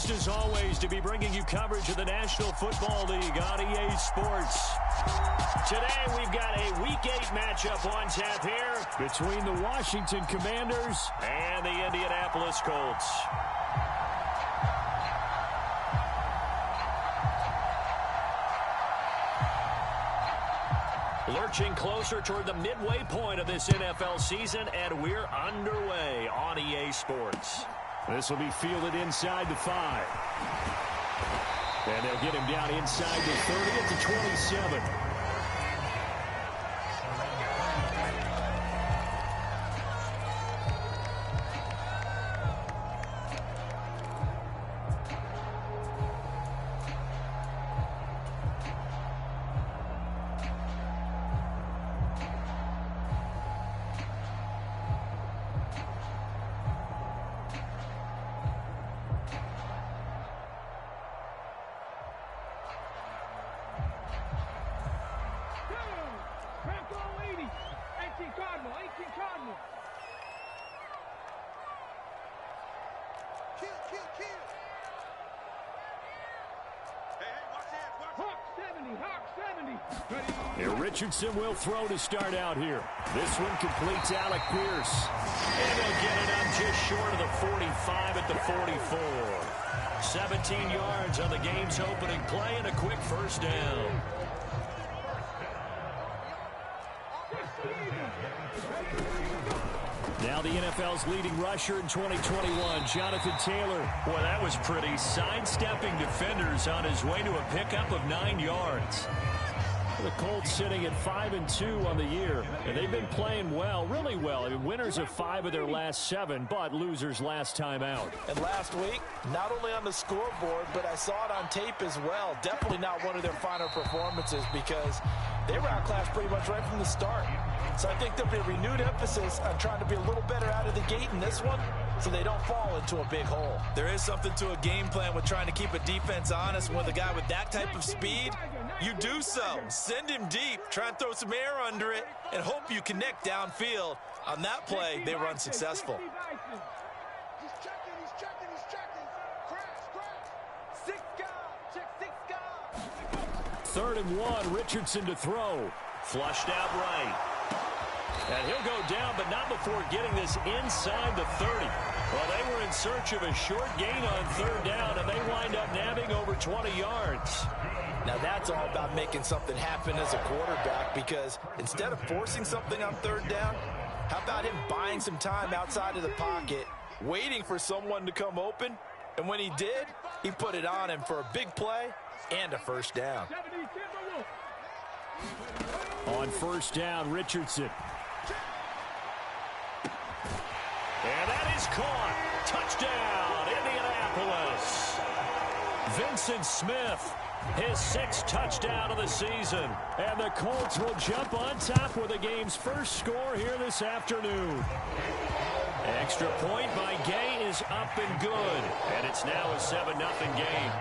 pleased as always to be bringing you coverage of the National Football League on EA Sports. Today we've got a Week 8 matchup on tap here between the Washington Commanders and the Indianapolis Colts. Lurching closer toward the midway point of this NFL season, and we're underway on EA Sports. This will be fielded inside the 5. And they'll get him down inside the 30 at the 27. Here Richardson will throw to start out here. This one completes Alec Pierce. And they'll get it up just short of the 45 at the 44. 17 yards on the game's opening play and a quick first down. Now the NFL's leading rusher in 2021, Jonathan Taylor. Boy, that was pretty. Sidestepping defenders on his way to a pickup of 9 yards. The Colts sitting at 5-2 on the year, and they've been playing well, really well. I mean, winners of 5 of their last 7, but losers last time out. And last week, not only on the scoreboard, but I saw it on tape as well. Definitely not one of their finer performances because they were outclassed pretty much right from the start. So I think there'll be a renewed emphasis on trying to be a little better out of the gate in this one so they don't fall into a big hole. There is something to a game plan with trying to keep a defense honest. With a guy with that type of speed, you do so. Send him deep, try and throw some air under it, and hope you connect downfield. On that play, they were unsuccessful. He's checking. 3rd and 1, Richardson to throw. Flushed out right. And he'll go down, but not before getting this inside the 30. Well, they were in search of a short gain on 3rd down, and they wind up nabbing over 20 yards. Now that's all about making something happen as a quarterback, because instead of forcing something on 3rd down, how about him buying some time outside of the pocket, waiting for someone to come open, and when he did, he put it on him for a big play and a first down. On 1st down, Richardson. And that is caught. Touchdown, Indianapolis. Vincent Smith, his 6th touchdown of the season. And the Colts will jump on top with the game's first score here this afternoon. Extra point by Gay is up and good. And it's now a 7-0 game.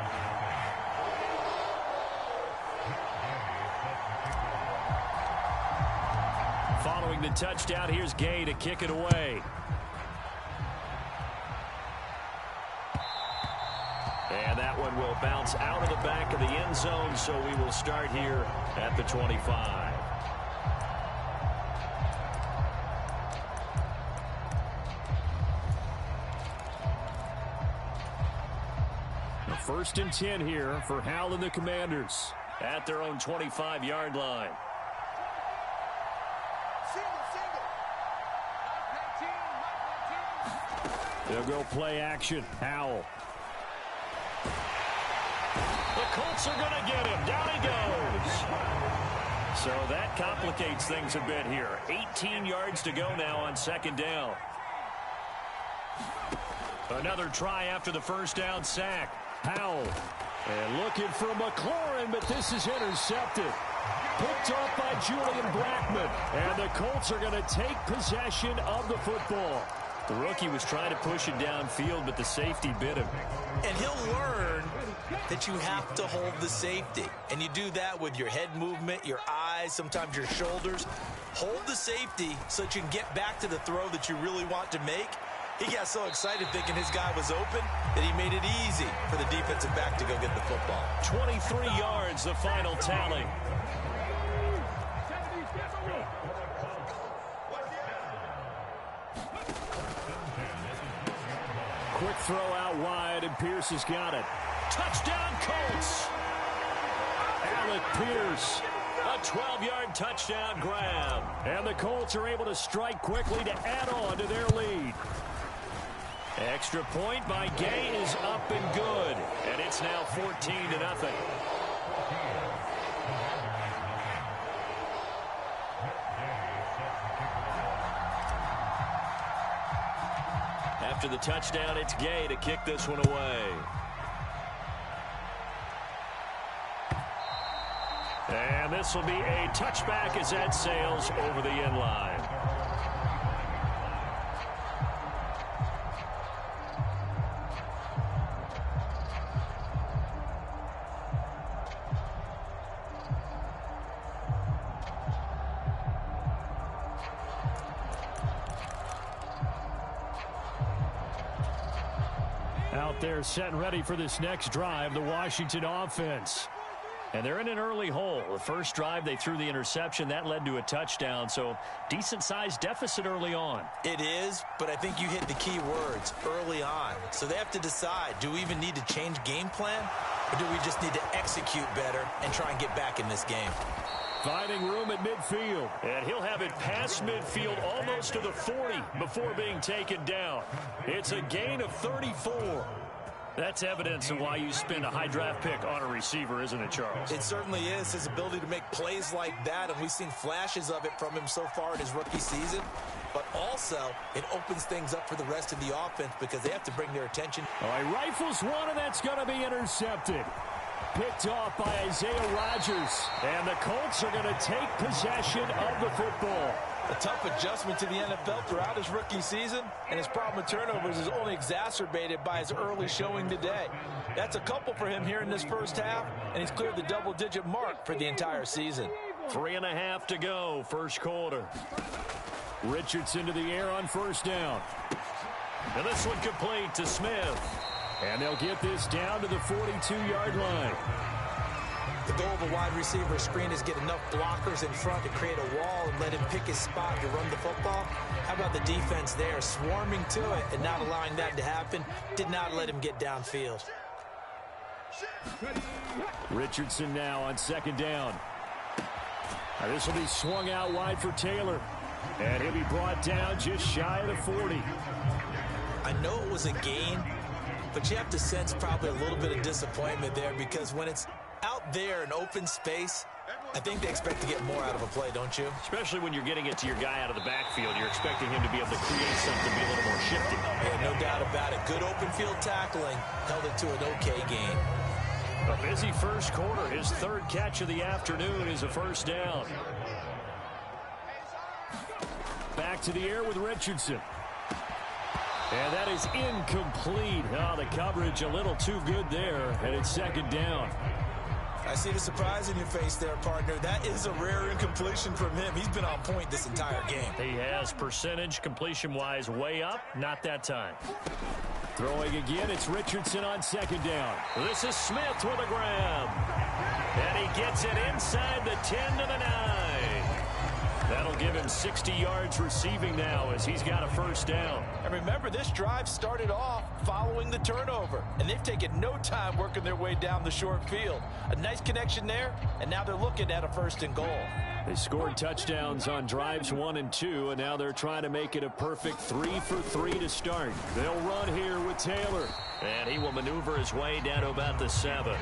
Following the touchdown, here's Gay to kick it away. And that one will bounce out of the back of the end zone, so we will start here at the 25. The 1st and 10 here for Hal and the Commanders at their own 25-yard line. They'll go play action. Howell. The Colts are going to get him. Down he goes. So that complicates things a bit here. 18 yards to go now on 2nd down. Another try after the 1st down sack. Howell. And looking for McLaurin, but this is intercepted. Picked off by Julian Blackmon. And the Colts are going to take possession of the football. The rookie was trying to push it downfield, but the safety bit him. And he'll learn that you have to hold the safety. And you do that with your head movement, your eyes, sometimes your shoulders. Hold the safety so that you can get back to the throw that you really want to make. He got so excited thinking his guy was open that he made it easy for the defensive back to go get the football. 23 yards, the final tally. Quick throw out wide, and Pierce has got it. Touchdown, Colts! Alec Pierce, a 12-yard touchdown grab. And the Colts are able to strike quickly to add on to their lead. Extra point by Gay is up and good. And it's now 14-0. After the touchdown, it's Gay to kick this one away. And this will be a touchback as that sails over the end line. Out there set and ready for this next drive, the Washington offense. And they're in an early hole. The first drive, they threw the interception. That led to a touchdown, so decent-sized deficit early on. It is, but I think you hit the key words, early on. So they have to decide, do we even need to change game plan, or do we just need to execute better and try and get back in this game? Finding room at midfield, and he'll have it past midfield almost to the 40 before being taken down. It's a gain of 34. That's evidence of why you spend a high draft pick on a receiver, isn't it, Charles? It certainly is. His ability to make plays like that, and we've seen flashes of it from him so far in his rookie season. But also, it opens things up for the rest of the offense because they have to bring their attention. All right, rifles one, and that's going to be intercepted. Picked off by Isaiah Rodgers. And the Colts are going to take possession of the football. A tough adjustment to the NFL throughout his rookie season, and his problem with turnovers is only exacerbated by his early showing today. That's a couple for him here in this first half, and he's cleared the double-digit mark for the entire season. 3.5 to go, first quarter. Richardson to the air on first down. And this one complete to Smith. And they'll get this down to the 42-yard line. The goal of a wide receiver screen is get enough blockers in front to create a wall and let him pick his spot to run the football. How about the defense there, swarming to it and not allowing that to happen? Did not let him get downfield. Richardson now on second down. Now this will be swung out wide for Taylor. And he'll be brought down just shy of the 40. I know it was a gain, but you have to sense probably a little bit of disappointment there because when it's out there in open space, I think they expect to get more out of a play, don't you? Especially when you're getting it to your guy out of the backfield. You're expecting him to be able to create something, be a little more shifty. Yeah, no doubt about it. Good open field tackling held it to an okay gain. A busy first quarter. His third catch of the afternoon is a first down. Back to the air with Richardson. And that is incomplete. Oh, the coverage a little too good there, and it's second down. I see the surprise in your face there, partner. That is a rare incompletion from him. He's been on point this entire game. He has percentage completion-wise way up, not that time. Throwing again, it's Richardson on second down. This is Smith with a grab. And he gets it inside the 10 to the 9. That'll give him 60 yards receiving now as he's got a first down. And remember, this drive started off following the turnover, and they've taken no time working their way down the short field. A nice connection there, and now they're looking at a first and goal. They scored touchdowns on drives 1 and 2, and now they're trying to make it a perfect 3 for 3 to start. They'll run here with Taylor. And he will maneuver his way down to about the 7.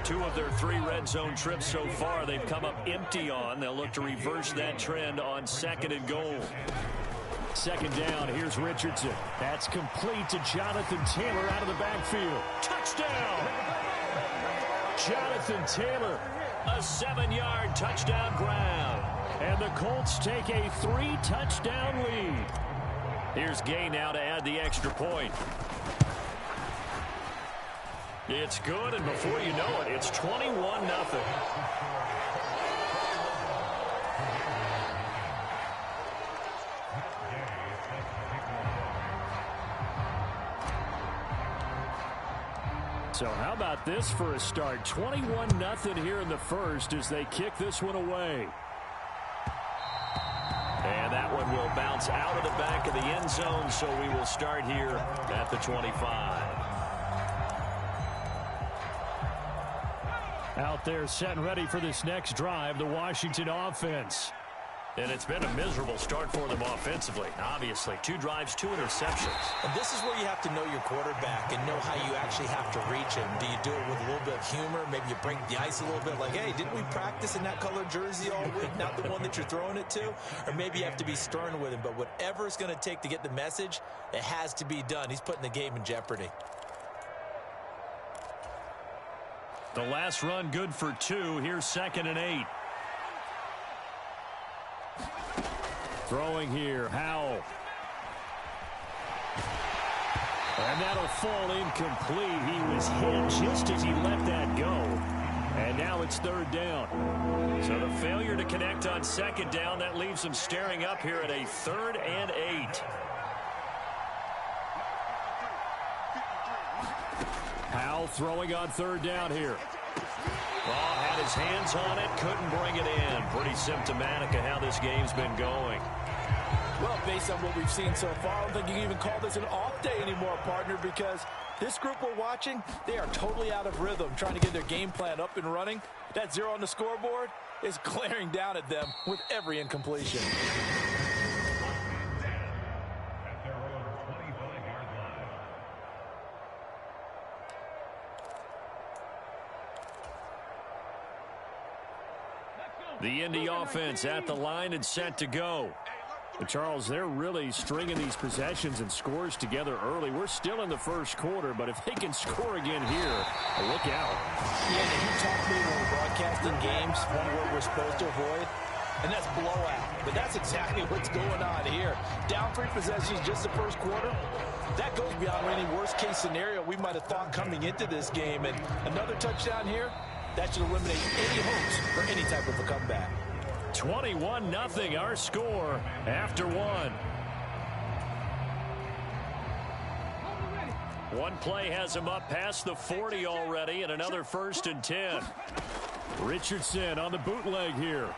2 of their 3 red zone trips so far they've come up empty on. They'll look to reverse that trend on second and goal. Second down, here's Richardson. That's complete to Jonathan Taylor out of the backfield. Touchdown! Jonathan Taylor, a 7-yard touchdown grab. And the Colts take a 3-touchdown lead. Here's Gay now to add the extra point. It's good, and before you know it, it's 21-0. So how about this for a start? 21-0 here in the first as they kick this one away. And that one will bounce out of the back of the end zone, so we will start here at the 25. Out there set and ready for this next drive, the Washington offense. And it's been a miserable start for them offensively. Obviously, 2 drives, 2 interceptions. And this is where you have to know your quarterback and know how you actually have to reach him. Do you do it with a little bit of humor? Maybe you break the ice a little bit like, hey, didn't we practice in that colored jersey all week, not the one that you're throwing it to? Or maybe you have to be stern with him. But whatever it's going to take to get the message, it has to be done. He's putting the game in jeopardy. The last run good for 2. Here's 2nd and 8. Throwing here, Howell. And that'll fall incomplete. He was hit just as he let that go. And now it's 3rd down. So the failure to connect on 2nd down, that leaves him staring up here at a 3rd and 8. Howell throwing on 3rd down here. Ball had his hands on it, couldn't bring it in. Pretty symptomatic of how this game's been going. Well, based on what we've seen so far, I don't think you can even call this an off day anymore, partner, because this group we're watching, they are totally out of rhythm, trying to get their game plan up and running. That 0 on the scoreboard is glaring down at them with every incompletion. The Indy offense at the line and set to go. And Charles, they're really stringing these possessions and scores together early. We're still in the first quarter, but if they can score again here, look out. Yeah, and you talk to me when we're broadcasting games, one word we're supposed to avoid, and that's blowout. But that's exactly what's going on here. Down 3 possessions just the first quarter. That goes beyond any worst-case scenario we might have thought coming into this game. And another touchdown here, that should eliminate any hopes for any type of a comeback. 21-0 our score after 1. One play has him up past the 40 already, and another 1st and 10. Richardson on the bootleg here.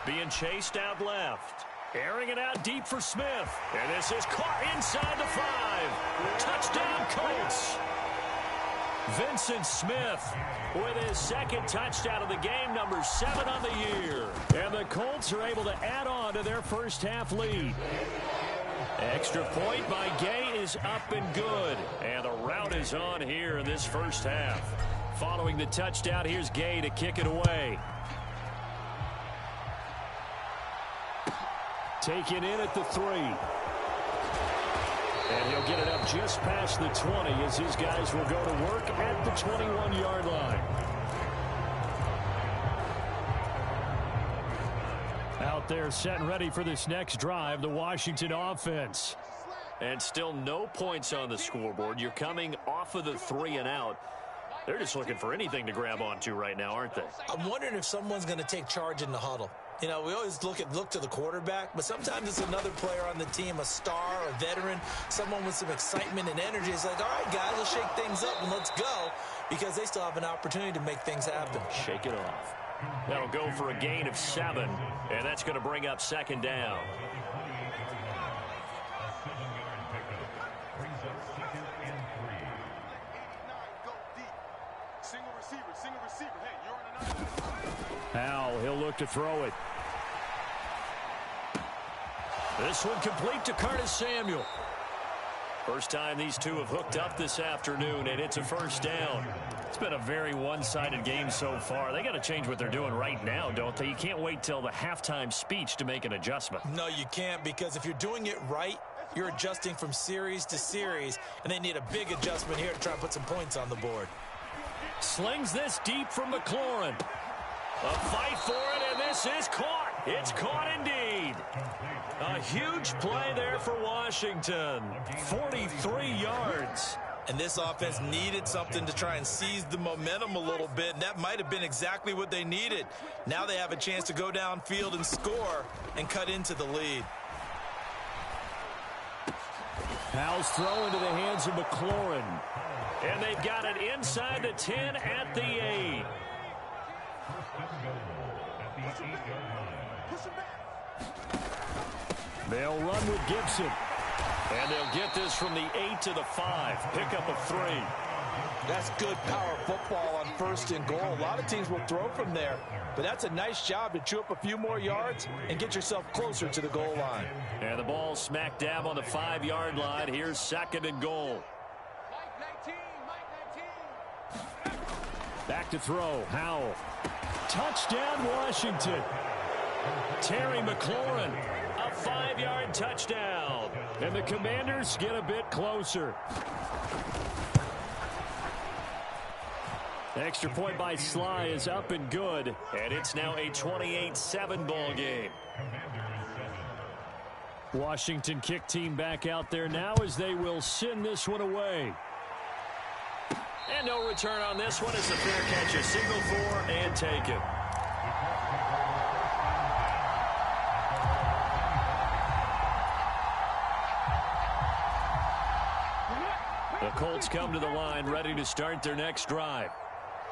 Being chased out left. Airing it out deep for Smith. And this is caught inside the 5. Touchdown Colts. Vincent Smith with his 2nd touchdown of the game, number 7 on the year. And the Colts are able to add on to their first half lead. Extra point by Gay is up and good. And the route is on here in this first half. Following the touchdown, here's Gay to kick it away. Taken in at the 3. And he'll get it up just past the 20 as his guys will go to work at the 21-yard line. Out there set and ready for this next drive, the Washington offense. And still no points on the scoreboard. You're coming off of the 3 and out. They're just looking for anything to grab onto right now, aren't they? I'm wondering if someone's going to take charge in the huddle. You know, we always look to the quarterback, but sometimes it's another player on the team, a star, a veteran, someone with some excitement and energy. It's like, all right, guys, let's shake things up and let's go, because they still have an opportunity to make things happen. Shake it off. That'll go for a gain of 7, and that's going to bring up 2nd down. Howell, he'll look to throw it. This one complete to Curtis Samuel. First time these two have hooked up this afternoon, and it's a 1st down. It's been a very one-sided game so far. They got to change what they're doing right now, don't they? You can't wait till the halftime speech to make an adjustment. No, you can't, because if you're doing it right, you're adjusting from series to series, and they need a big adjustment here to try and put some points on the board. Slings this deep from McLaurin. A fight for it, and this is caught. It's caught indeed. A huge play there for Washington. 43 yards. And this offense needed something to try and seize the momentum a little bit, and that might have been exactly what they needed. Now they have a chance to go downfield and score and cut into the lead. Howell's throw into the hands of McLaurin. And they've got it inside the 10 at the 8. They'll run with Gibson. And they'll get this from the 8 to the 5. Pickup of 3. That's good power football on 1st and goal. A lot of teams will throw from there, but that's a nice job to chew up a few more yards and get yourself closer to the goal line. And the ball smack dab on the 5-yard line. Here's 2nd and goal. Back to throw. Howell. Touchdown, Washington. Terry McLaurin. A 5-yard touchdown. And the Commanders get a bit closer. Extra point by Sly is up and good. And it's now a 28-7 ball game. Washington kick team back out there now as they will send this one away. And no return on this one. It's a fair catch. A single for and taken. The Colts come to the line ready to start their next drive.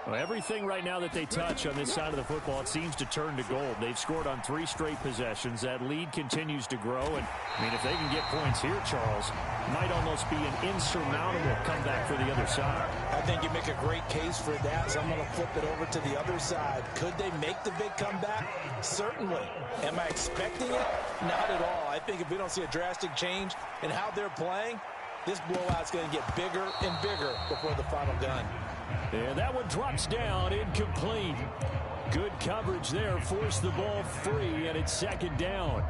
Well, everything right now that they touch on this side of the football, it seems to turn to gold. They've scored on 3 straight possessions. That lead continues to grow. And, I mean, if they can get points here, Charles, might almost be an insurmountable comeback for the other side. I think you make a great case for that, so I'm going to flip it over to the other side. Could they make the big comeback? Certainly. Am I expecting it? Not at all. I think if we don't see a drastic change in how they're playing, this blowout's going to get bigger and bigger before the final gun. And that one drops down, incomplete. Good coverage there, forced the ball free, and it's 2nd down.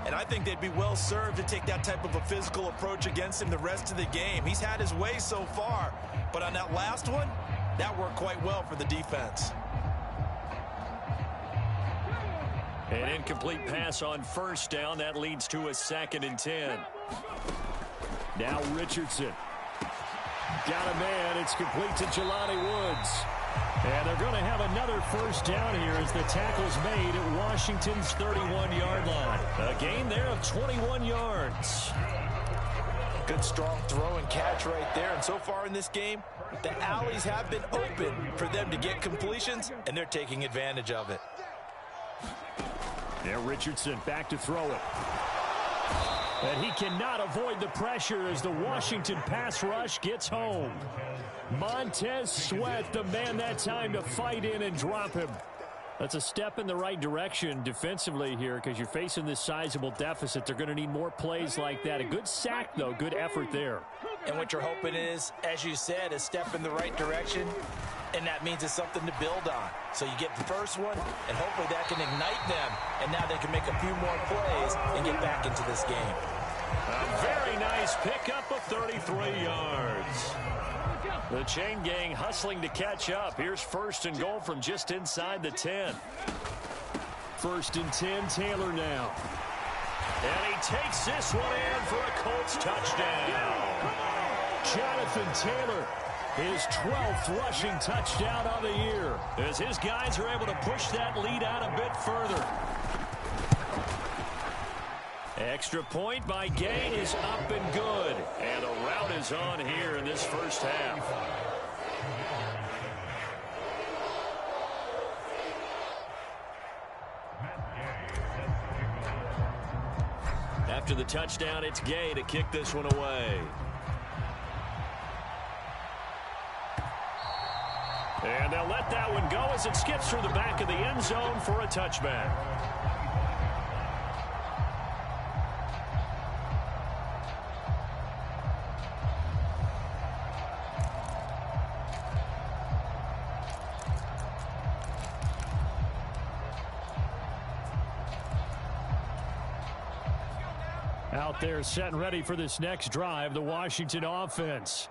And I think they'd be well served to take that type of a physical approach against him the rest of the game. He's had his way so far, but on that last one, that worked quite well for the defense. An incomplete pass on 1st down. That leads to a 2nd and 10. Now Richardson. Got a man. It's complete to Jelani Woods. And they're going to have another 1st down here as the tackle's made at Washington's 31-yard line. A gain there of 21 yards. Good strong throw and catch right there. And so far in this game, the alleys have been open for them to get completions, and they're taking advantage of it. Now Richardson back to throw it. And he cannot avoid the pressure as the Washington pass rush gets home. Montez Sweat, the man that time to fight in and drop him. That's a step in the right direction defensively here because you're facing this sizable deficit. They're going to need more plays like that. A good sack, though. Good effort there. And what you're hoping is, as you said, a step in the right direction, and that means it's something to build on. So you get the first one, and hopefully that can ignite them, and now they can make a few more plays and get back into this game. A very nice pickup of 33 yards. The chain gang hustling to catch up. Here's 1st and goal from just inside the 10. 1st and 10, Taylor now. And he takes this one in for a Colts touchdown. Jonathan Taylor, his 12th rushing touchdown of the year, as his guys are able to push that lead out a bit further. Extra point by Gay is up and good. And the route is on here in this 1st half. After the touchdown, it's Gay to kick this one away. And they'll let that one go as it skips through the back of the end zone for a touchback. Out there set and ready for this next drive, the Washington offense.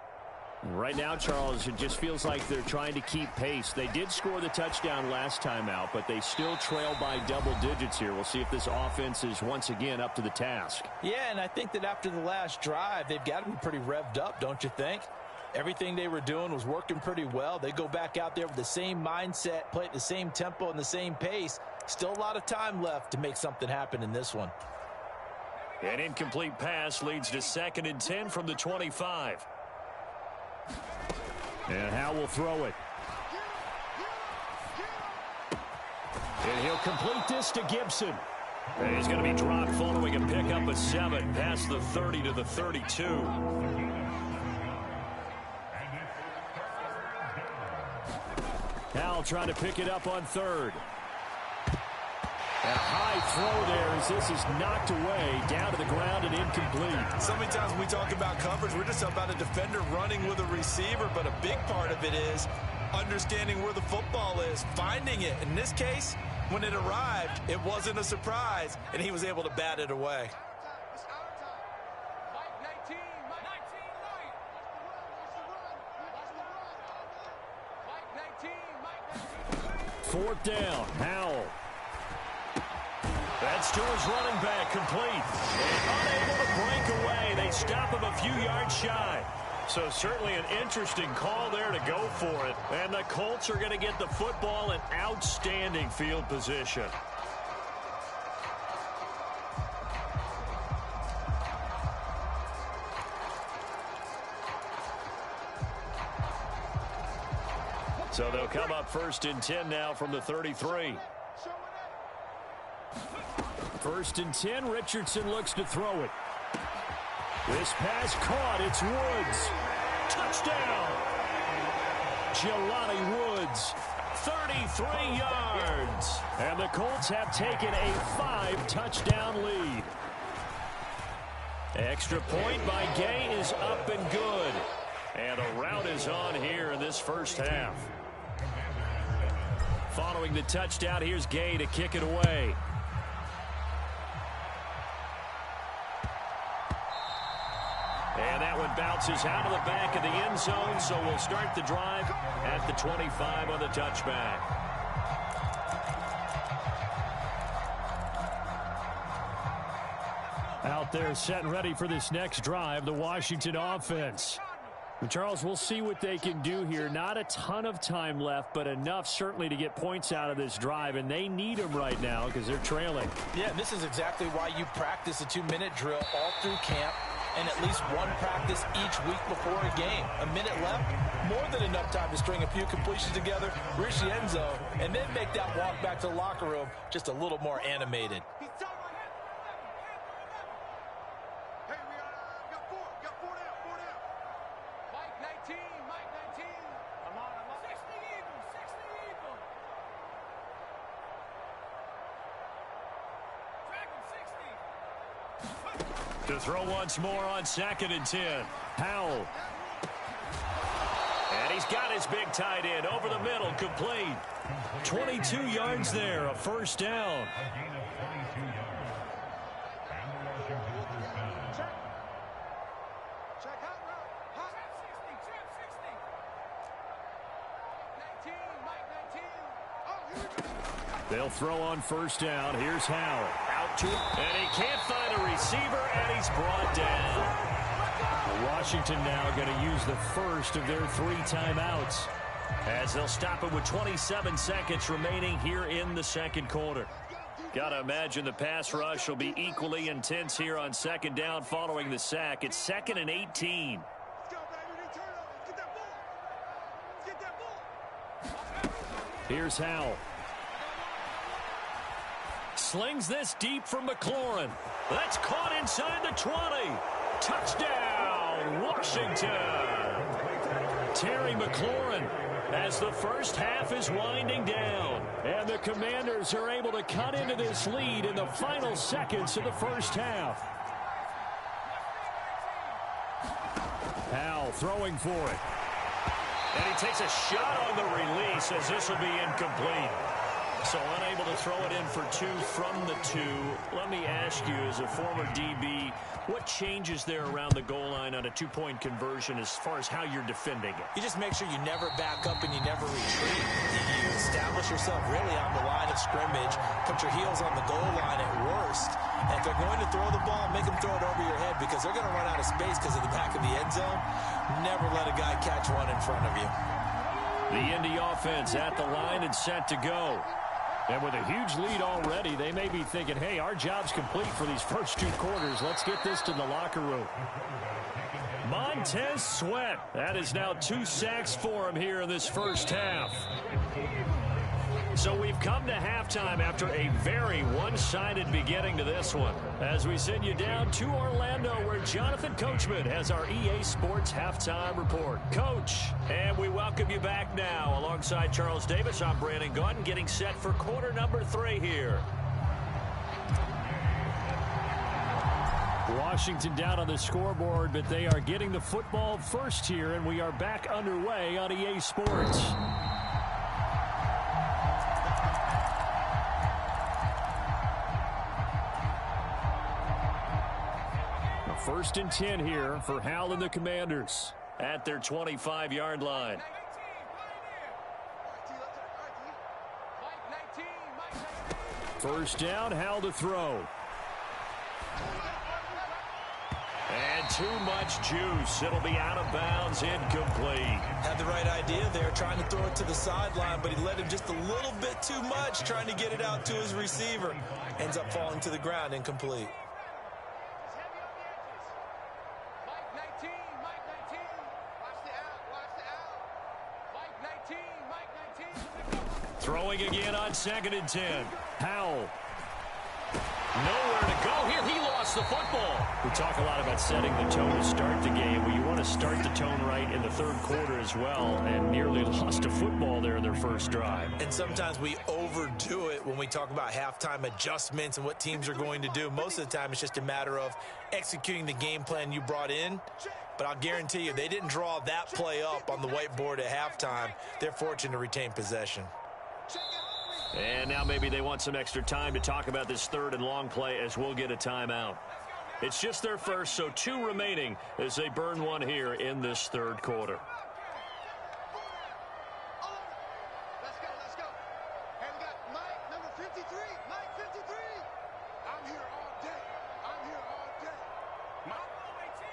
Right now, Charles, it just feels like they're trying to keep pace. They did score the touchdown last time out, but they still trail by double digits here. We'll see if this offense is once again up to the task. Yeah, and I think that after the last drive, they've got to be pretty revved up, don't you think? Everything they were doing was working pretty well. They go back out there with the same mindset, play at the same tempo and the same pace. Still a lot of time left to make something happen in this one. An incomplete pass leads to 2nd and 10 from the 25. And Howe will throw it. And he'll complete this to Gibson. And he's going to be dropped following a pickup of 7 past the 30 to the 32. Howe trying to pick it up on 3rd. A high throw there as this is knocked away, down to the ground and incomplete. So many times when we talk about coverage, we're just about a defender running with a receiver, but a big part of it is understanding where the football is, finding it. In this case, when it arrived, it wasn't a surprise, and he was able to bat it away. 4th down, Howell. That's to his running back, complete. And unable to break away. They stop him a few yards shy. So certainly an interesting call there to go for it. And the Colts are going to get the football in outstanding field position. So they'll come up 1st and 10 now from the 33. 1st and 10, Richardson looks to throw it. This pass caught, it's Woods. Touchdown! Jelani Woods, 33 yards. And the Colts have taken a 5-touchdown lead. Extra point by Gay is up and good. And a rout is on here in this first half. Following the touchdown, here's Gay to kick it away. And that one bounces out of the back of the end zone, so we'll start the drive at the 25 on the touchback. Out there set and ready for this next drive, the Washington offense. And Charles, we'll see what they can do here. Not a ton of time left, but enough certainly to get points out of this drive, and they need them right now because they're trailing. Yeah, and this is exactly why you practice a 2-minute drill all through camp and at least one practice each week before a game. A minute left, more than enough time to string a few completions together, reach the end zone, and then make that walk back to the locker room just a little more animated. To throw once more on 2nd and 10. Howell. And he's got his big tight end over the middle, complete. 22 yards there, a 1st down. They'll throw on 1st down. Here's Howell. Out to him. And he can't find a receiver, and he's brought down. Washington now going to use the first of their 3 timeouts, as they'll stop it with 27 seconds remaining here in the 2nd quarter. Got to imagine the pass rush will be equally intense here on 2nd down following the sack. It's 2nd and 18. Here's Howell. Slings this deep from McLaurin. That's caught inside the 20. Touchdown, Washington. Terry McLaurin as the first half is winding down. And the Commanders are able to cut into this lead in the final seconds of the first half. Howell throwing for it. And he takes a shot on the release as this will be incomplete. So unable to throw it in for 2 from the 2. Let me ask you, as a former DB, what changes there around the goal line on a 2-point conversion as far as how you're defending it? You just make sure you never back up and you never retreat. You establish yourself really on the line of scrimmage, put your heels on the goal line at worst. And if they're going to throw the ball, make them throw it over your head because they're going to run out of space because of the back of the end zone. Never let a guy catch one in front of you. The Indy offense at the line and set to go. And with a huge lead already, they may be thinking, hey, our job's complete for these first 2 quarters. Let's get this to the locker room. Montez Sweat. That is now 2 sacks for him here in this first half. So we've come to halftime after a very one-sided beginning to this one. As we send you down to Orlando, where Jonathan Coachman has our EA Sports Halftime Report. Coach, and we welcome you back now. Alongside Charles Davis, I'm Brandon Gaudin, getting set for quarter number 3 here. Washington down on the scoreboard, but they are getting the football first here, and we are back underway on EA Sports. First and 10 here for Hal and the Commanders at their 25-yard line. First down, Hal to throw. And too much juice. It'll be out of bounds, incomplete. Had the right idea there, trying to throw it to the sideline, but he let him just a little bit too much, trying to get it out to his receiver. Ends up falling to the ground, incomplete. Throwing again on 2nd and 10. Howell. Nowhere to go here. He lost the football. We talk a lot about setting the tone to start the game. Well, you want to start the tone right in the 3rd quarter as well, and nearly lost a football there in their first drive. And sometimes we overdo it when we talk about halftime adjustments and what teams are going to do. Most of the time, it's just a matter of executing the game plan you brought in. But I'll guarantee you, they didn't draw that play up on the whiteboard at halftime. They're fortunate to retain possession. And now maybe they want some extra time to talk about this 3rd and long play, as we'll get a timeout. It's just their first, so 2 remaining as they burn 1 here in this 3rd quarter. Let's go. Hey, we got Mike, number 53. Mike, 53. I'm here all day. Mike, 18.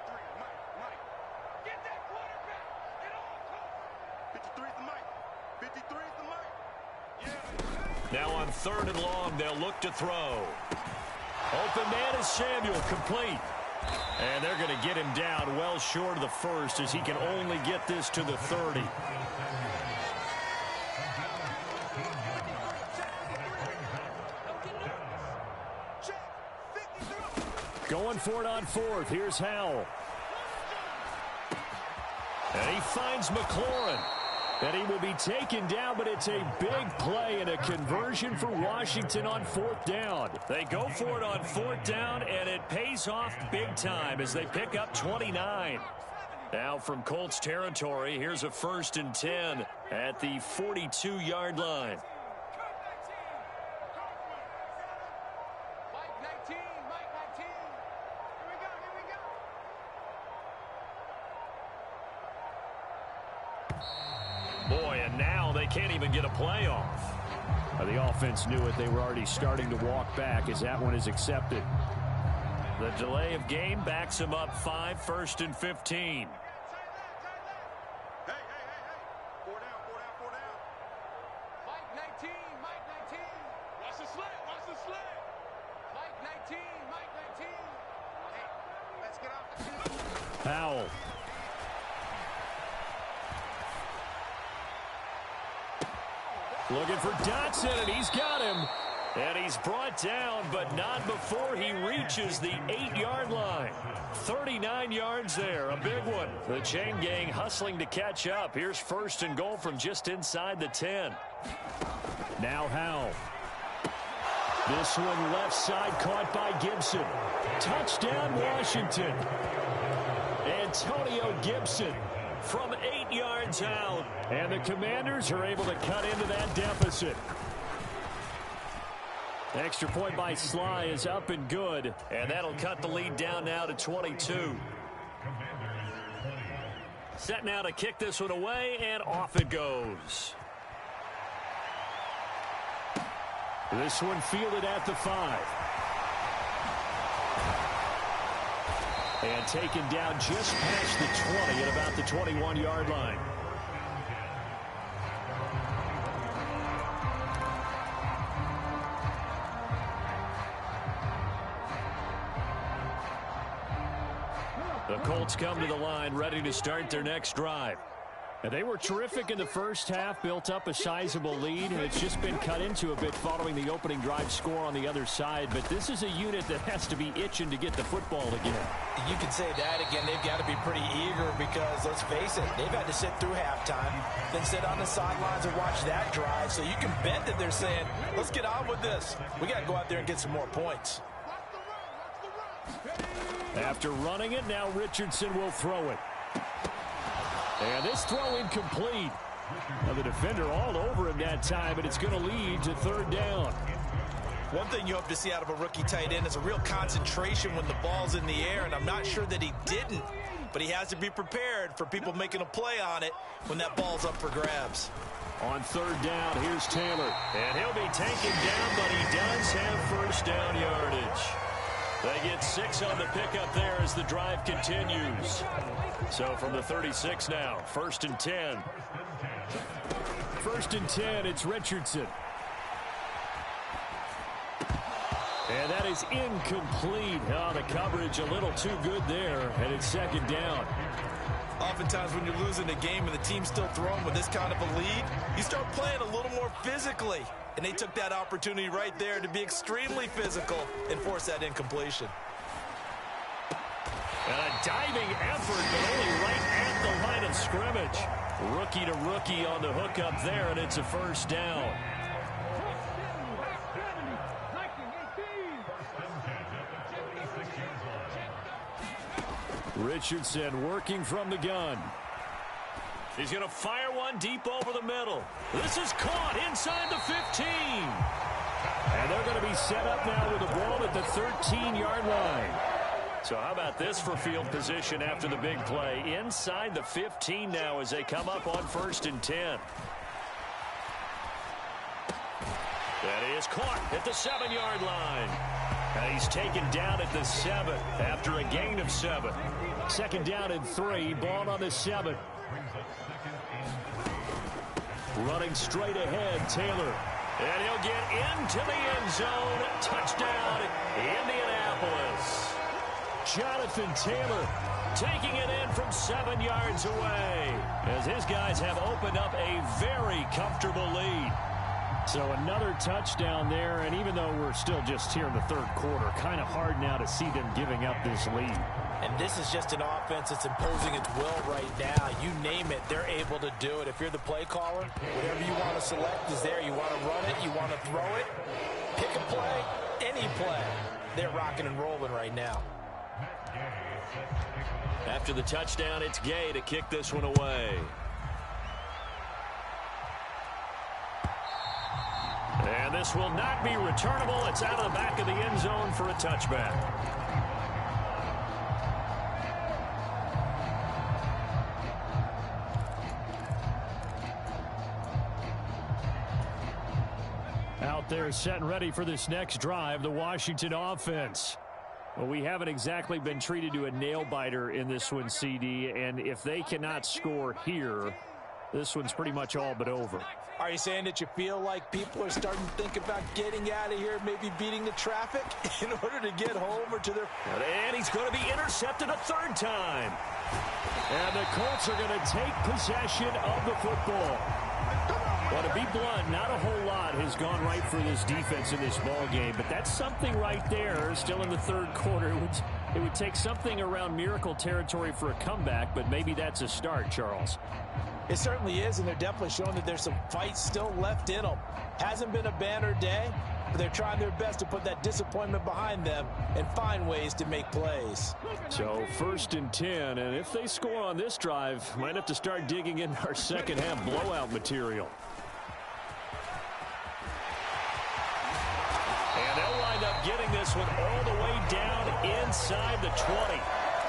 53, Mike. Get that quarterback at all costs. 53 is the Mike. 53 is the Mike. Now on 3rd and long, they'll look to throw. Open man is Samuel, complete. And they're going to get him down well short of the 1st, as he can only get this to the 30. Going for it on 4th. Here's Howell. And he finds McLaurin. And he will be taken down, but it's a big play and a conversion for Washington on 4th down. They go for it on 4th down, and it pays off big time as they pick up 29. Now from Colts territory, here's a 1st and 10 at the 42-yard line. Boy, and now they can't even get a play off. The offense knew it. They were already starting to walk back as that one is accepted. The delay of game backs him up 5, 1st and 15. Hey. 4 down. Mike 19. Watch the slant. Mike 19. Hey, let's get off the field. Powell. Looking for Dotson, and he's got him. And he's brought down, but not before he reaches the 8-yard line. 39 yards there, a big one. The chain gang hustling to catch up. Here's 1st and goal from just inside the 10. Now Howell. This one left side caught by Gibson. Touchdown Washington. Antonio Gibson from 8 yards out. And the Commanders are able to cut into that deficit. Extra point by Sly is up and good. And that'll cut the lead down now to 22. Set now to kick this one away, and off it goes. This one fielded at the 5. And taken down just past the 20 at about the 21-yard line. The Colts come to the line, ready to start their next drive. And they were terrific in the first half, built up a sizable lead, and it's just been cut into a bit following the opening drive score on the other side. But this is a unit that has to be itching to get the football again. You can say that again. They've got to be pretty eager because, let's face it, they've had to sit through halftime, then sit on the sidelines and watch that drive. So you can bet that they're saying, let's get on with this. We got to go out there and get some more points. After running it, now Richardson will throw it. And this throw incomplete. Now the defender all over him that time, and it's going to lead to third down. One thing you hope to see out of a rookie tight end is a real concentration when the ball's in the air, and I'm not sure that he didn't, but he has to be prepared for people making a play on it when that ball's up for grabs. On third down, here's Taylor. And he'll be taken down, but he does have first down yardage. They get 6 on the pickup there as the drive continues. So from the 36 now, 1st and 10. 1st and 10, it's Richardson. And that is incomplete. Oh, the coverage a little too good there, and it's 2nd down. Oftentimes when you're losing a game and the team's still throwing with this kind of a lead, you start playing a little more physically. And they took that opportunity right there to be extremely physical and force that incompletion. And a diving effort, but only right at the line of scrimmage. Rookie to rookie on the hook up there, and it's a first down. Richardson working from the gun. He's going to fire one deep over the middle. This is caught inside the 15. And they're going to be set up now with the ball at the 13-yard line. So how about this for field position after the big play? Inside the 15 now as they come up on 1st and 10. That is caught at the 7-yard line. And he's taken down at the 7 after a gain of 7. 2nd down and 3, ball on the 7. Running straight ahead, Taylor. And he'll get into the end zone. Touchdown, Indianapolis. Jonathan Taylor taking it in from 7 yards away as his guys have opened up a very comfortable lead. So another touchdown there, and even though we're still just here in the 3rd quarter, kind of hard now to see them giving up this lead. And this is just an offense that's imposing its will right now. You name it, they're able to do it. If you're the play caller, whatever you want to select is there. You want to run it, you want to throw it, pick a play, any play. They're rocking and rolling right now. After the touchdown, it's Gay to kick this one away. And this will not be returnable. It's out of the back of the end zone for a touchback. Out there set and ready for this next drive, the Washington offense. Well, we haven't exactly been treated to a nail-biter in this one, CD, and if they cannot score here, this one's pretty much all but over. Are you saying that you feel like people are starting to think about getting out of here, maybe beating the traffic in order to get home or to their... And he's going to be intercepted a 3rd time. And the Colts are going to take possession of the football. Well, to be blunt, not a whole lot has gone right for this defense in this ball game, but that's something right there. Still in the 3rd quarter. It would take something around miracle territory for a comeback, but maybe that's a start, Charles. It certainly is, and they're definitely showing that there's some fight still left in them. Hasn't been a banner day, but they're trying their best to put that disappointment behind them and find ways to make plays. So 1st and 10, and if they score on this drive, might have to start digging in our second half blowout material. And they'll wind up getting this one all the way down inside the 20.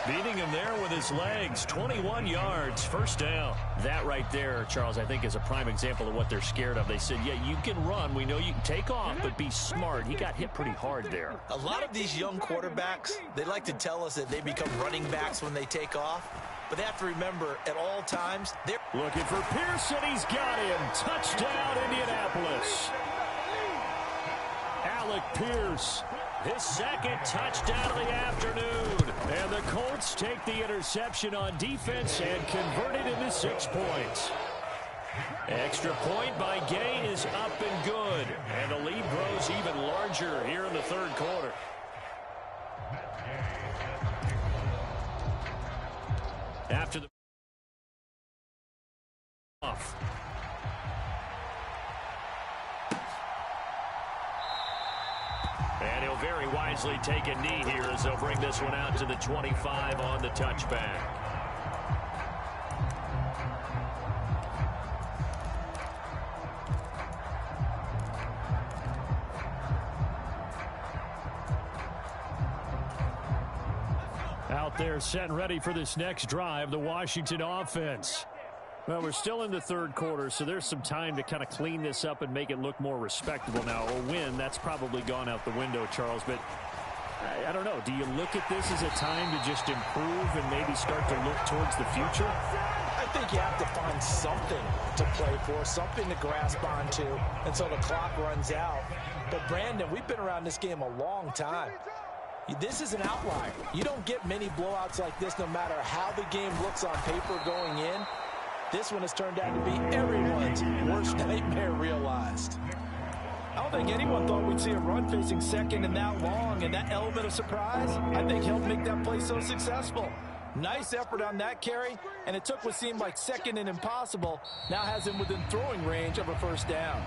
Beating him there with his legs, 21 yards, 1st down. That right there, Charles, I think is a prime example of what they're scared of. They said, yeah, you can run. We know you can take off, but be smart. He got hit pretty hard there. A lot of these young quarterbacks, they like to tell us that they become running backs when they take off. But they have to remember, at all times, they're looking for Pearson. He's got him. Touchdown, Indianapolis. Alec Pierce His second touchdown of the afternoon. And the Colts take the interception on defense and convert it into 6 points. Extra point by Gay is up and good. And the lead grows even larger here in the third quarter. After the off. And he'll very wisely take a knee here as they'll bring this one out to the 25 on the touchback. Out there set and ready for this next drive, the Washington offense. Well, we're still in the third quarter, so there's some time to kind of clean this up and make it look more respectable now. A win, that's probably gone out the window, Charles, but I don't know. Do you look at this as a time to just improve and maybe start to look towards the future? I think you have to find something to play for, something to grasp onto until the clock runs out. But, Brandon, we've been around this game a long time. This is an outlier. You don't get many blowouts like this no matter how the game looks on paper going in. This one has turned out to be everyone's worst nightmare realized. I don't think anyone thought we'd see a run facing second and that long, and that element of surprise, I think, helped make that play so successful. Nice effort on that carry, and it took what seemed like second and impossible, now has him within throwing range of a first down.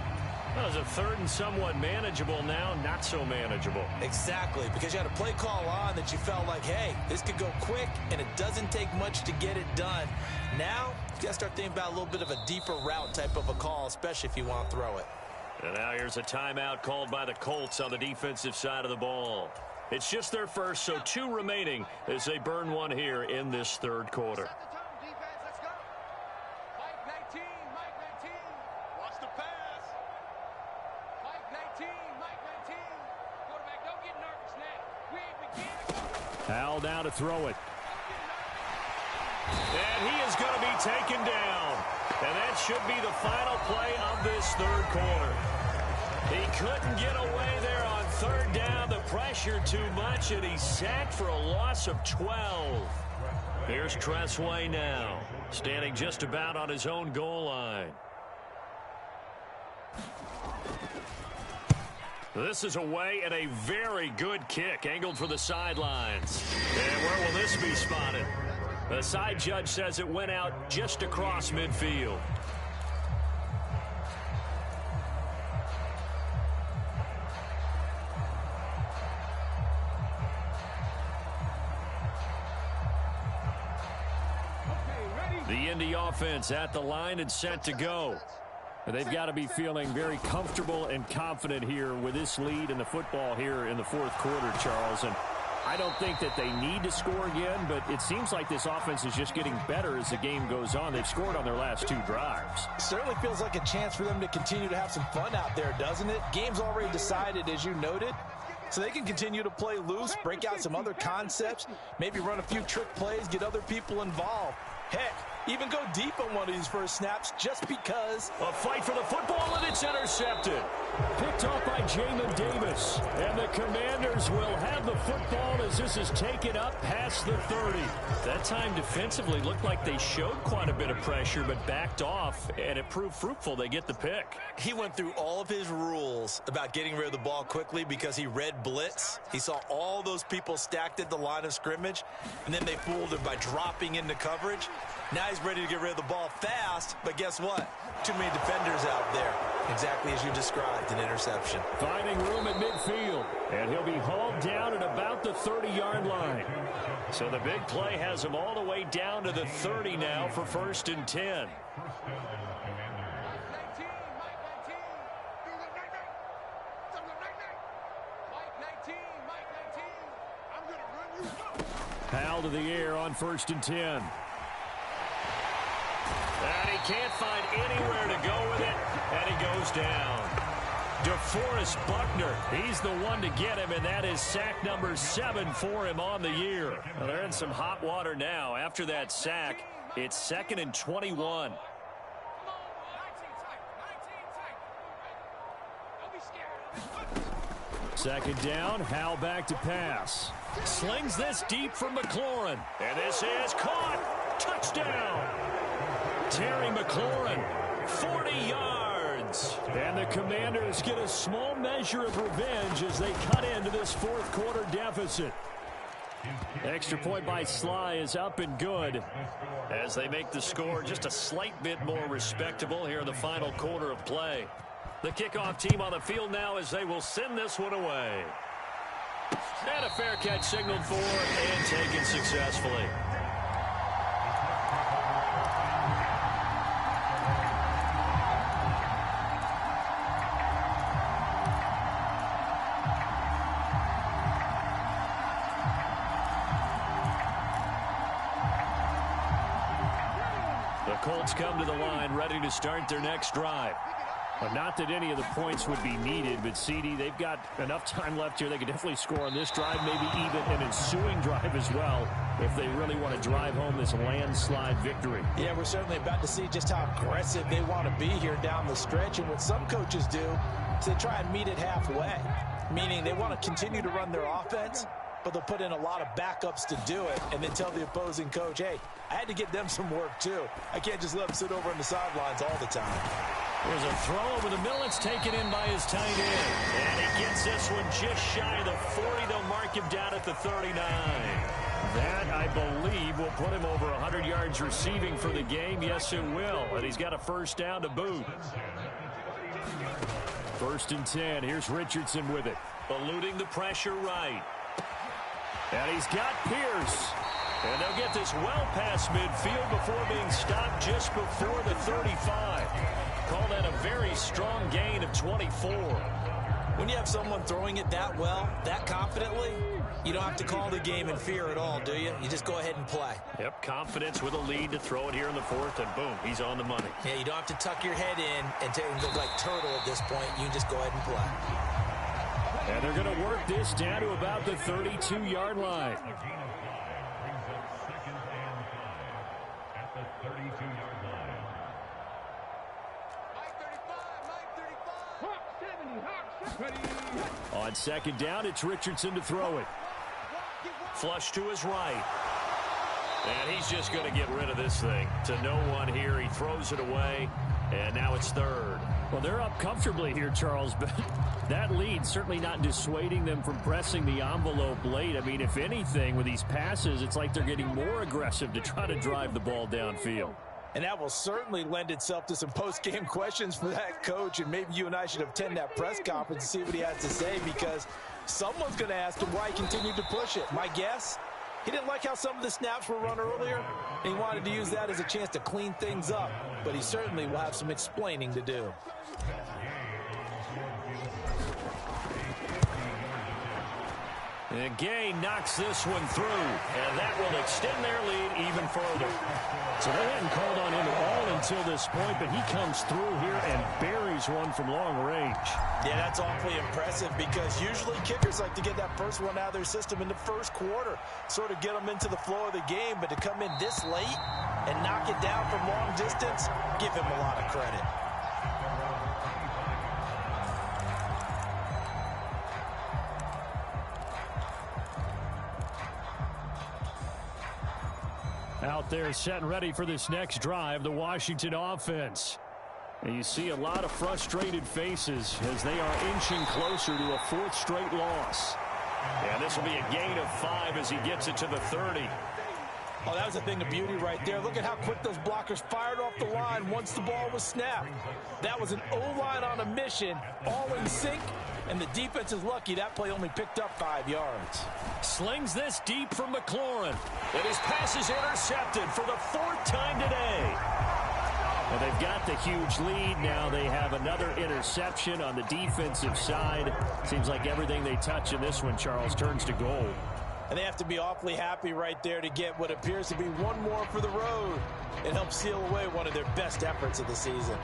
Well, it's a third and somewhat manageable now, not so manageable. Exactly, because you had a play call on that you felt like, hey, this could go quick, and it doesn't take much to get it done. Now, you got to start thinking about a little bit of a deeper route type of a call, especially if you want to throw it. And now here's a timeout called by the Colts on the defensive side of the ball. It's just their first, so 2 remaining as they burn one here in this third quarter. Hal now to throw it. And he is going to be taken down. And that should be the final play of this third quarter. He couldn't get away there on third down. The pressure too much, and he's sacked for a loss of 12. Here's Tressway now, standing just about on his own goal line. This is away and a very good kick angled for the sidelines. And where will this be spotted? The side judge says it went out just across midfield. The Indy offense at the line and set to go. They've got to be feeling very comfortable and confident here with this lead in the football here in the fourth quarter, Charles. And I don't think that they need to score again, but it seems like this offense is just getting better as the game goes on. They've scored on their last 2 drives. Certainly feels like a chance for them to continue to have some fun out there, doesn't it? Game's already decided, as you noted. So they can continue to play loose, break out some other concepts, maybe run a few trick plays, get other people involved. Heck, even go deep on one of these first snaps just because. A fight for the football, and it's intercepted. Picked off by Jamin Davis. And the Commanders will have the football as this is taken up past the 30. That time defensively looked like they showed quite a bit of pressure but backed off, and it proved fruitful. They get the pick. He went through all of his rules about getting rid of the ball quickly because he read blitz. He saw all those people stacked at the line of scrimmage, and then they fooled him by dropping into coverage. Now he's ready to get rid of the ball fast, but guess what? Too many defenders out there. Exactly as you described, an interception. Finding room at midfield, and he'll be hauled down at about the 30-yard line. So the big play has him all the way down to the 30 now for 1st and 10. Hal to the air on 1st and 10. And he can't find anywhere to go with it, and he goes down. DeForest Buckner, he's the one to get him, and that is sack number 7 for him on the year. Well, they're in some hot water now. After that sack, it's 2nd and 21. Second down, Howell back to pass. Slings this deep from McLaurin. And this is caught. Touchdown. Terry McLaurin, 40 yards. And the Commanders get a small measure of revenge as they cut into this fourth quarter deficit. Extra point by Sly is up and good as they make the score just a slight bit more respectable here in the final quarter of play. The kickoff team on the field now as they will send this one away. And a fair catch signaled for and taken successfully. The Colts come to the line ready to start their next drive. Well, not that any of the points would be needed, but CD, they've got enough time left here. They could definitely score on this drive, maybe even an ensuing drive as well, if they really want to drive home this landslide victory. Yeah, we're certainly about to see just how aggressive they want to be here down the stretch. And what some coaches do is they try and meet it halfway, meaning they want to continue to run their offense, but they'll put in a lot of backups to do it and then tell the opposing coach, hey, I had to get them some work too. I can't just let them sit over on the sidelines all the time. There's a throw over the middle. It's taken in by his tight end. And he gets this one just shy of the 40. They'll mark him down at the 39. That, I believe, will put him over 100 yards receiving for the game. Yes, it will. And he's got a first down to boot. 1st and 10. Here's Richardson with it. Eluding the pressure right. And he's got Pierce. And they'll get this well past midfield before being stopped just before the 35. Call that a very strong gain of 24. When you have someone throwing it that well, that confidently, you don't have to call the game in fear at all, do you? You just go ahead and play. Yep, confidence with a lead to throw it here in the fourth, and boom, he's on the money. Yeah, you don't have to tuck your head in and look like turtle at this point. You just go ahead and play. And they're going to work this down to about the 32-yard line. On second down, it's Richardson to throw it. Flush to his right. And he's just going to get rid of this thing to no one here. He throws it away, and now it's third. Well, they're up comfortably here, Charles, but that lead certainly not dissuading them from pressing the envelope late. I mean, if anything, with these passes, it's like they're getting more aggressive to try to drive the ball downfield. And that will certainly lend itself to some post-game questions for that coach, and maybe you and I should attend that press conference and see what he has to say, because someone's going to ask him why he continued to push it. My guess, he didn't like how some of the snaps were run earlier, and he wanted to use that as a chance to clean things up, but he certainly will have some explaining to do. And Gay knocks this one through, and that will extend their lead even further. So they hadn't called on him at all until this point, but he comes through here and buries one from long range. Yeah, that's awfully impressive, because usually kickers like to get that first one out of their system in the first quarter, sort of get them into the flow of the game, but to come in this late and knock it down from long distance, give him a lot of credit. Out there set and ready for this next drive, the Washington offense. And you see a lot of frustrated faces as they are inching closer to a fourth straight loss. And this will be a gain of 5 as he gets it to the 30. Oh, that was a thing of beauty right there. Look at how quick those blockers fired off the line once the ball was snapped. That was an O-line on a mission, all in sync, and the defense is lucky that play only picked up 5 yards. Slings this deep from McLaurin. And his pass is intercepted for the 4th time today. Well, they've got the huge lead. Now they have another interception on the defensive side. Seems like everything they touch in this one, Charles, turns to gold. And they have to be awfully happy right there to get what appears to be one more for the road and help seal away one of their best efforts of the season.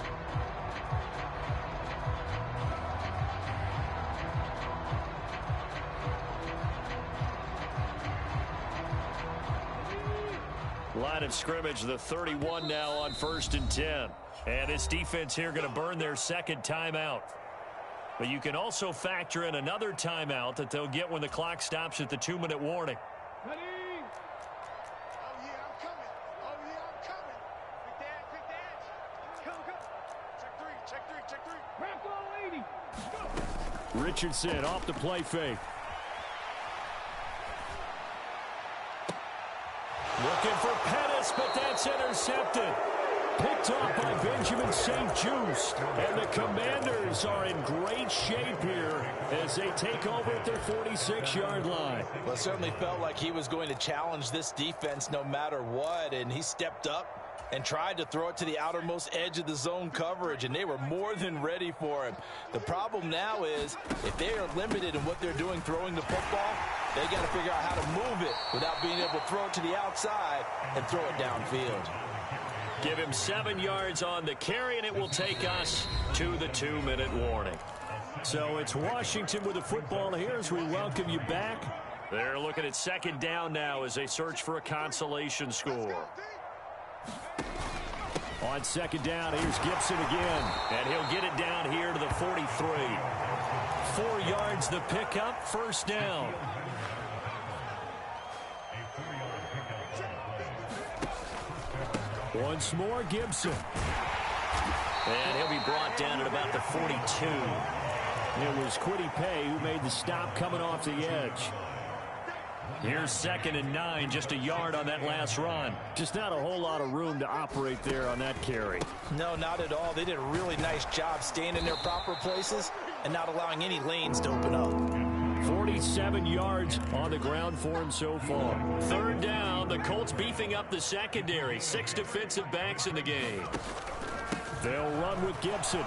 Line of scrimmage, the 31 now on 1st and 10. And this defense here going to burn their second timeout. But you can also factor in another timeout that they'll get when the clock stops at the 2-minute warning. Ready? Oh, yeah, I'm coming. Oh, yeah, I'm coming. Quick dash. Go, go. Check three. Wrap all 80. Go. Richardson off the play fake. Looking for Pettis, but that's intercepted. Picked off by Benjamin St-Juste. And the Commanders are in great shape here as they take over at their 46-yard line. Well, it certainly felt like he was going to challenge this defense no matter what, and he stepped up and tried to throw it to the outermost edge of the zone coverage, and they were more than ready for him. The problem now is if they are limited in what they're doing throwing the football, they got to figure out how to move it without being able to throw it to the outside and throw it downfield. Give him 7 yards on the carry, and it will take us to the 2-minute warning. So it's Washington with the football here as we welcome you back. They're looking at 2nd down now as they search for a consolation score. On 2nd down, here's Gibson again, and he'll get it down here to the 43. 4 yards the pickup, 1st down. Once more, Gibson. And he'll be brought down at about the 42. It was Kwity Paye who made the stop coming off the edge. Here's 2nd and 9, just a yard on that last run. Just not a whole lot of room to operate there on that carry. No, not at all. They did a really nice job staying in their proper places and not allowing any lanes to open up. 47 yards on the ground for him so far. 3rd down, the Colts beefing up the secondary. 6 defensive backs in the game. They'll run with Gibson.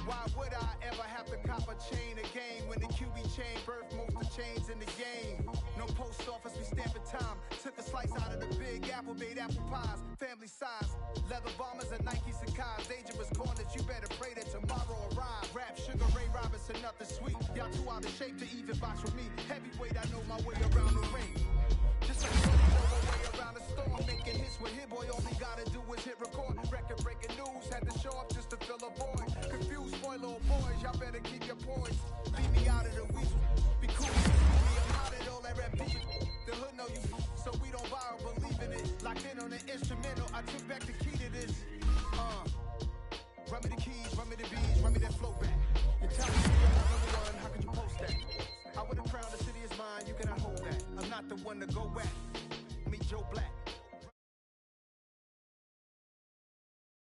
Why would I ever have to cop a chain again when the QB chain birthed most of chains in the game? No post office, we stamping time. Took a slice out of the big apple, made apple pies, family size. Leather bombers and Nikes and Kais. Dangerous corners, you better pray that tomorrow arrive. Rap, Sugar Ray Robinson, nothing sweet. Y'all too out of shape to even box with me. Heavyweight, I know my way around the ring. Just like you know my way around the storm. Making hits with Hit Boy, all he gotta do is hit record. Record breaking news, had to show up just to fill a void. Confused boy, little boys, y'all better keep your poise. Leave me out of the weasel. Be cool, I'm out of all that rap beat. The hood know you, so we don't borrow, believe in it. Locked in on the instrumental, I took back the key to this. Run me the keys, run me the beats, run me that flow back. You tell me you're not number one, how could you post that? I would have crowned the city is mine, you cannot hold that. I'm not the one to go back. Meet Joe Black.